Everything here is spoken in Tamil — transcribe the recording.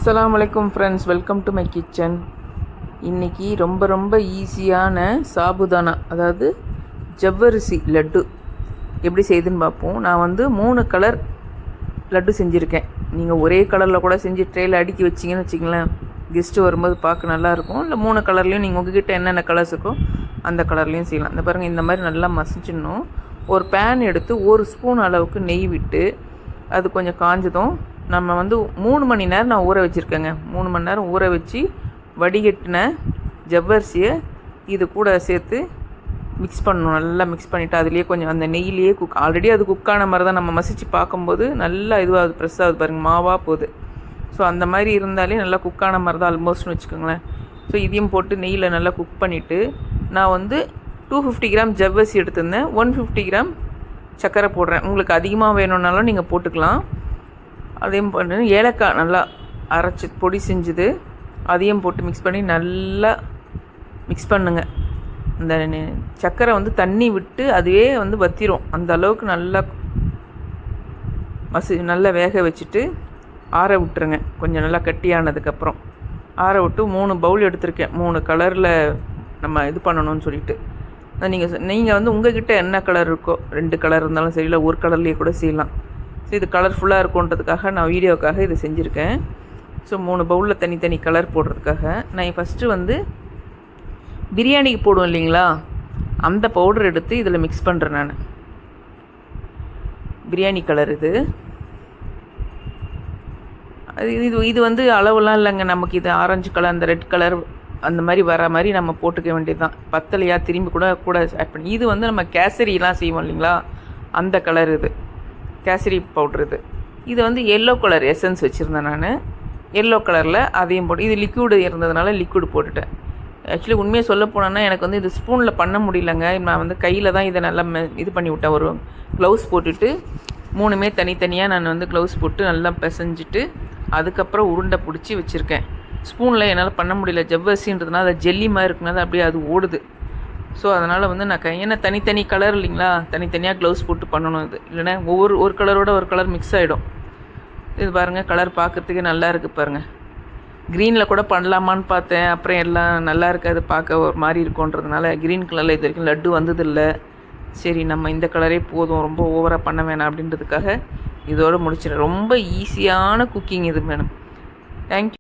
அஸ்ஸலாமு அலைக்கும் friends, welcome to my kitchen. இன்றைக்கி ரொம்ப ஈஸியான சாபுதானா, அதாவது ஜவ்வரிசி லட்டு எப்படி செய்யுதுன்னு பார்ப்போம். நான் 3 கலர் லட்டு செஞ்சுருக்கேன். நீங்கள் ஒரே கலரில் கூட செஞ்சு ட்ரேயில் அடுக்கி வச்சிங்கன்னு வச்சிங்களேன், கெஸ்ட்டு வரும்போது பார்க்க நல்லாயிருக்கும். இல்லை 3 கலர்லேயும் நீங்கள் உங்ககிட்ட என்னென்ன கலர்ஸ் இருக்கோ அந்த கலர்லேயும் செய்யலாம். இந்த பாருங்கள், இந்த மாதிரி நல்லா மசிச்சிடணும். ஒரு பேன் எடுத்து 1 ஸ்பூன் அளவுக்கு நெய் விட்டு அது கொஞ்சம் காஞ்சதும் நம்ம 3 மணி நேரம் நான் ஊற வச்சுருக்கேங்க. 3 மணி நேரம் ஊற வச்சு வடிகட்டின ஜவ்வரிசியை இது கூட சேர்த்து மிக்ஸ் பண்ணணும். நல்லா மிக்ஸ் பண்ணிவிட்டு அதுலேயே கொஞ்சம் அந்த நெய்யிலேயே ஆல்ரெடி அது குக்கான மாதிரி தான் நம்ம மசித்து பார்க்கும்போது நல்லா இதுவாகுது, ப்ரெஸ் ஆகுது பாருங்கள், மாவாக போகுது. ஸோ அந்த மாதிரி இருந்தாலே நல்லா குக்கான மாதிரி தான் ஆல்மோஸ்ட்னு வச்சுக்கோங்களேன். ஸோ இதையும் போட்டு நெய்யில் நல்லா குக் பண்ணிவிட்டு நான் 250 கிராம் ஜவ்வரிசி எடுத்திருந்தேன். 150 கிராம் சர்க்கரை போடுறேன். உங்களுக்கு அதிகமாக வேணும்னாலும் நீங்கள் போட்டுக்கலாம். அதையும் பண்ணு, ஏலக்காய் நல்லா அரைச்சி பொடி செஞ்சுது அதையும் போட்டு மிக்ஸ் பண்ணி நல்லா மிக்ஸ் பண்ணுங்க. இந்த சர்க்கரை தண்ணி விட்டு அதுவே வத்திரும். அந்த அளவுக்கு நல்லா நல்லா வேக வச்சுட்டு ஆற விட்டுருங்க. கொஞ்சம் நல்லா கட்டியானதுக்கப்புறம் ஆற விட்டு 3 பவுல் எடுத்திருக்கேன். 3 கலரில் நம்ம இது பண்ணணும்னு சொல்லிட்டு. நீங்கள் உங்கள்கிட்ட என்ன கலர் இருக்கோ, 2 கலர் இருந்தாலும் சரி, இல்லை 1 கலர்லேயே கூட செய்யலாம். ஸோ இது கலர்ஃபுல்லாக இருக்குன்றதுக்காக நான் வீடியோக்காக இது செஞ்சுருக்கேன். ஸோ 3 பவுலில் தனித்தனி கலர் போடுறதுக்காக நான் ஃபஸ்ட்டு பிரியாணிக்கு போடுவோம் இல்லைங்களா, அந்த பவுடர் எடுத்து இதில் மிக்ஸ் பண்ணுறேன். நான் பிரியாணி கலர் இது இது அளவுலாம் இல்லைங்க. நமக்கு இது ஆரஞ்சு கலர், அந்த ரெட் கலர் அந்த மாதிரி வர மாதிரி நம்ம போட்டுக்க வேண்டியது தான். பத்தலையா திரும்பி கூட ஆட் பண்ணி இது நம்ம கேசரிலாம் செய்வோம் இல்லைங்களா, அந்த கலர் இது கேசரி பவுட்ரு. இது எல்லோ கலர் எசன்ஸ் வச்சுருந்தேன் நான். எல்லோ கலரில் அதையும் போட்டு, இது லிக்விடு இருந்ததுனால லிக்விடு போட்டுட்டேன். ஆக்சுவலி உண்மையை சொல்ல போனோன்னா எனக்கு இது ஸ்பூனில் பண்ண முடியலங்க. நான் கையில் தான் இதை நல்லா இது பண்ணி விட்டேன். ஒரு க்ளவுஸ் போட்டுட்டு 3மே தனித்தனியாக நான் க்ளவுஸ் போட்டு நல்லா பிசைஞ்சிட்டு அதுக்கப்புறம் உருண்டை பிடிச்சி வச்சுருக்கேன். ஸ்பூனில் என்னால் பண்ண முடியல, ஜவ்வரிசின்றதுனால அது ஜெல்லி மாதிரி இருக்குனால அப்படியே அது ஓடுது. ஸோ அதனால் நான் ஏன்னா தனித்தனி கலர் இல்லைங்களா, தனித்தனியாக க்ளவுஸ் போட்டு பண்ணணும். இது இல்லைன்னா ஒரு கலரோட ஒரு கலர் மிக்ஸ் ஆகிடும். இது பாருங்கள், கலர் பார்க்குறதுக்கே நல்லா இருக்குது பாருங்கள். க்ரீனில் கூட பண்ணலாமான்னு பார்த்தேன், அப்புறம் எல்லாம் நல்லா இருக்காது, பார்க்க ஒரு மாதிரி இருக்குன்றதுனால க்ரீன் கலரில் இது வரைக்கும் லட்டு வந்ததில்லை. சரி, நம்ம இந்த கலரே போதும், ரொம்ப ஓவராக பண்ண வேணாம் அப்படின்றதுக்காக இதோடு முடிச்சிடறேன். ரொம்ப ஈஸியான குக்கிங் இது மேடம். தேங்க்யூ.